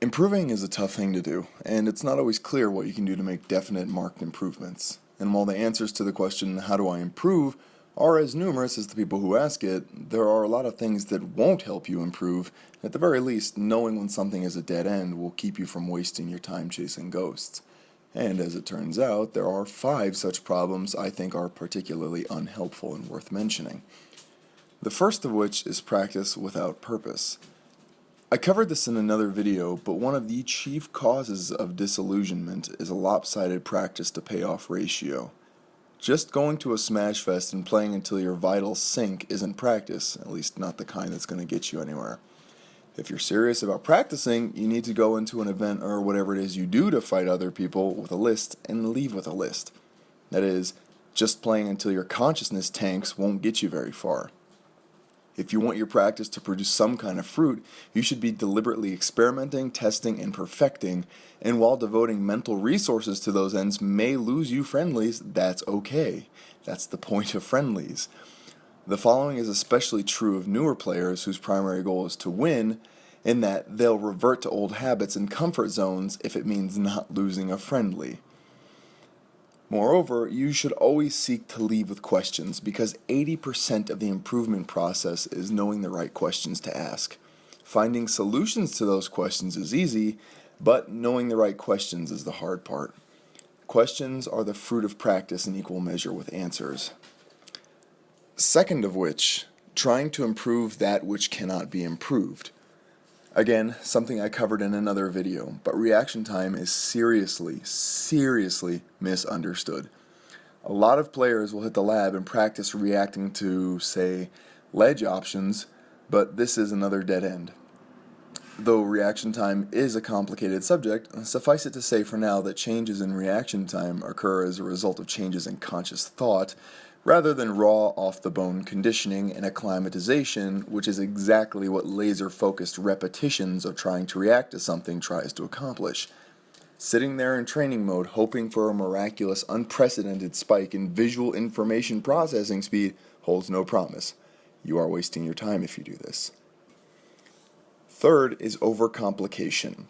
Improving is a tough thing to do, and it's not always clear what you can do to make definite marked improvements. And while the answers to the question, how do I improve, are as numerous as the people who ask it, there are a lot of things that won't help you improve. At the very least, knowing when something is a dead end will keep you from wasting your time chasing ghosts. And as it turns out, there are 5 such problems I think are particularly unhelpful and worth mentioning. The first of which is practice without purpose. I covered this in another video, but one of the chief causes of disillusionment is a lopsided practice to payoff ratio. Just going to a Smash Fest and playing until your vitals sink isn't practice, at least not the kind that's going to get you anywhere. If you're serious about practicing, you need to go into an event or whatever it is you do to fight other people with a list and leave with a list. That is, just playing until your consciousness tanks won't get you very far. If you want your practice to produce some kind of fruit, you should be deliberately experimenting, testing, and perfecting, and while devoting mental resources to those ends may lose you friendlies, that's okay. That's the point of friendlies. The following is especially true of newer players whose primary goal is to win, in that they'll revert to old habits and comfort zones if it means not losing a friendly. Moreover, you should always seek to leave with questions, because 80% of the improvement process is knowing the right questions to ask. Finding solutions to those questions is easy, but knowing the right questions is the hard part. Questions are the fruit of practice in equal measure with answers. Second of which, trying to improve that which cannot be improved. Again, something I covered in another video, but reaction time is seriously misunderstood. A lot of players will hit the lab and practice reacting to, say, ledge options, but this is another dead end. Though reaction time is a complicated subject, suffice it to say for now that changes in reaction time occur as a result of changes in conscious thought, rather than raw, off-the-bone conditioning and acclimatization, which is exactly what laser-focused repetitions of trying to react to something tries to accomplish. Sitting there in training mode, hoping for a miraculous, unprecedented spike in visual information processing speed holds no promise. You are wasting your time if you do this. Third is overcomplication.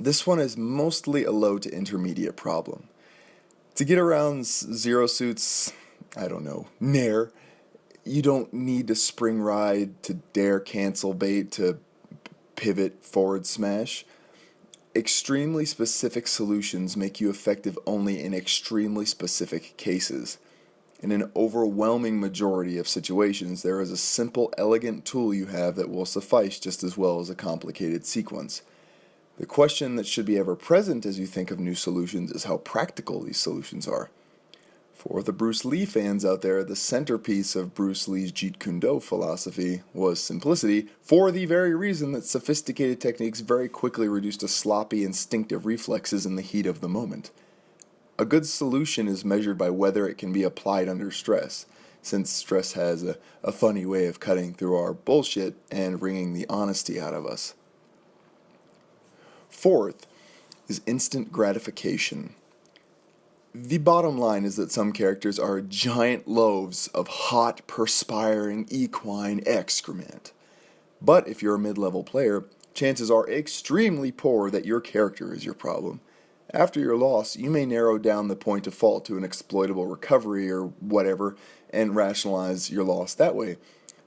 This one is mostly a low to intermediate problem. To get around Zero Suit's Nair, you don't need to spring ride, to dare cancel bait, to pivot forward smash. Extremely specific solutions make you effective only in extremely specific cases. In an overwhelming majority of situations, there is a simple, elegant tool you have that will suffice just as well as a complicated sequence. The question that should be ever present as you think of new solutions is how practical these solutions are. For the Bruce Lee fans out there, the centerpiece of Bruce Lee's Jeet Kune Do philosophy was simplicity, for the very reason that sophisticated techniques very quickly reduced to sloppy, instinctive reflexes in the heat of the moment. A good solution is measured by whether it can be applied under stress, since stress has a funny way of cutting through our bullshit and wringing the honesty out of us. Fourth is instant gratification. The bottom line is that some characters are giant loaves of hot, perspiring, equine excrement. But if you're a mid-level player, chances are extremely poor that your character is your problem. After your loss, you may narrow down the point of fault to an exploitable recovery or whatever, and rationalize your loss that way.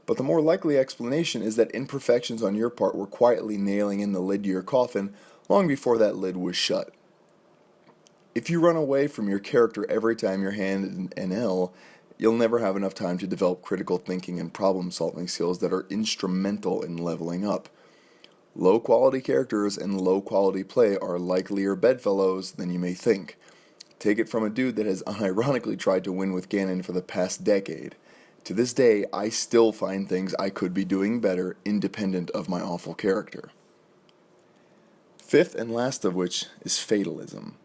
But the more likely explanation is that imperfections on your part were quietly nailing in the lid to your coffin long before that lid was shut. If you run away from your character every time you're handed an L, you'll never have enough time to develop critical thinking and problem-solving skills that are instrumental in leveling up. Low-quality characters and low-quality play are likelier bedfellows than you may think. Take it from a dude that has unironically tried to win with Ganon for the past decade. To this day, I still find things I could be doing better independent of my awful character. Fifth and last of which is fatalism.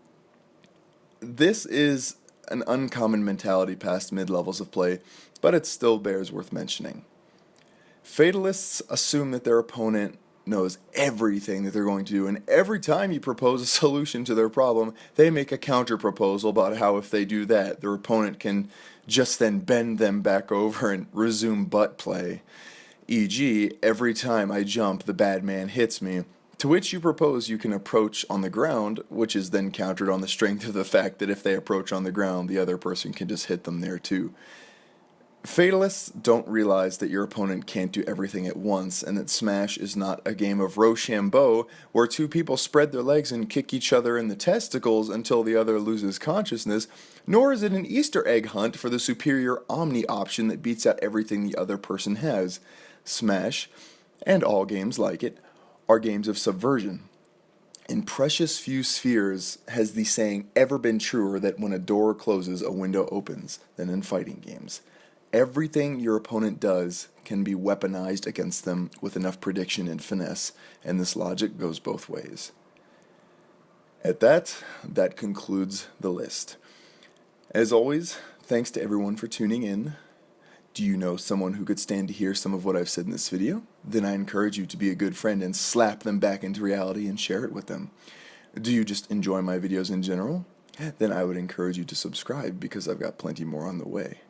This is an uncommon mentality past mid-levels of play, but it still bears worth mentioning. Fatalists assume that their opponent knows everything that they're going to do, and every time you propose a solution to their problem, they make a counter-proposal about how if they do that, their opponent can just then bend them back over and resume butt play. E.g., every time I jump, the bad man hits me, To which you propose you can approach on the ground, which is then countered on the strength of the fact that if they approach on the ground, the other person can just hit them there too. Fatalists don't realize that your opponent can't do everything at once, and that Smash is not a game of Rochambeau where two people spread their legs and kick each other in the testicles until the other loses consciousness, nor is it an Easter egg hunt for the superior Omni option that beats out everything the other person has. Smash, and all games like it, are games of subversion. In precious few spheres has the saying ever been truer that when a door closes, a window opens, than in fighting games. Everything your opponent does can be weaponized against them with enough prediction and finesse, and this logic goes both ways. At that concludes the list. As always, thanks to everyone for tuning in. Do you know someone who could stand to hear some of what I've said in this video? Then I encourage you to be a good friend and slap them back into reality and share it with them. Do you just enjoy my videos in general? Then I would encourage you to subscribe because I've got plenty more on the way.